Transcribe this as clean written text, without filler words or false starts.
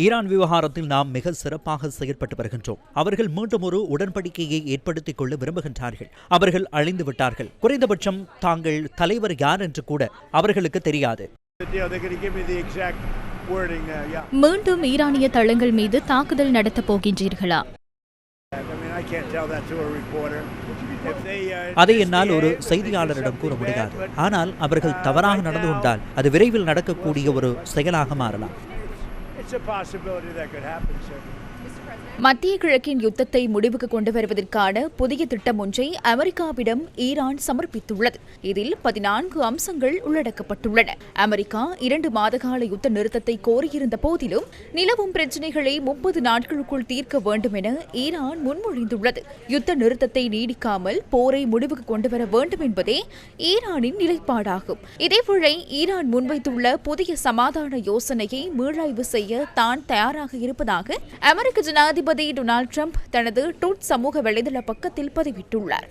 Iran விவகாரத்தில் நாம் மிக சிறப்பாக செயற்பட்டு வருகின்றோம். அவர்கள் மீண்டும் ஒரு உடன்படிக்கையை ஏற்படுத்திக் கொள்ள விரும்புகின்றார்கள். அவர்கள் அழிந்து விட்டார்கள். குறைந்தபட்சம் தாங்கள் தலைவர் யார் என்று கூட அவர்களுக்கு தெரியாது. மீண்டும் ஈரானிய தளங்கள் மீது தாக்குதல் நடத்தப் போகின்றீர்களா? அதை என்னால் ஒரு செய்தியாளரிடம் கூற முடியாது. ஆனால் அவர்கள் தவறாக நடந்து கொண்டால் அது விரைவில் நடக்கக்கூடிய ஒரு செயலாக மாறலாம். மத்திய கிழக்கின் யுத்தத்தை முடிவுக்கு கொண்டு வருவதற்கான புதிய திட்டம் ஒன்றை அமெரிக்காவிடம் ஈரான் சமர்ப்பித்துள்ளது. இதில் 14 அம்சங்கள் உள்ளடக்கப்பட்டுள்ளன. அமெரிக்கா 2 மாதகால யுத்த நிறுத்தத்தை கோரியிருந்த போதிலும் நிலவும் பிரச்சினைகளை 30 நாட்களுக்குள் தீர்க்க வேண்டும் என ஈரான் முன்மொழிந்துள்ளது. யுத்த நிறுத்தத்தை நீடிக்காமல் போரை முடிவுக்கு கொண்டு வர வேண்டும் என்பதே ஈரானின் நிலைப்பாடாகும். இதேவேளை ஈரான் முன்வைத்துள்ள புதிய சமாதான யோசனையை மீளாய்வு செய்ய தான் தயாராக இருப்பதாக அமெரிக்க ஜனாதிபதி டொனால்ட் ட்ரம்ப் தனது ட்ரூத் சமூக வலைதள பக்கத்தில் பதிவிட்டுள்ளார்.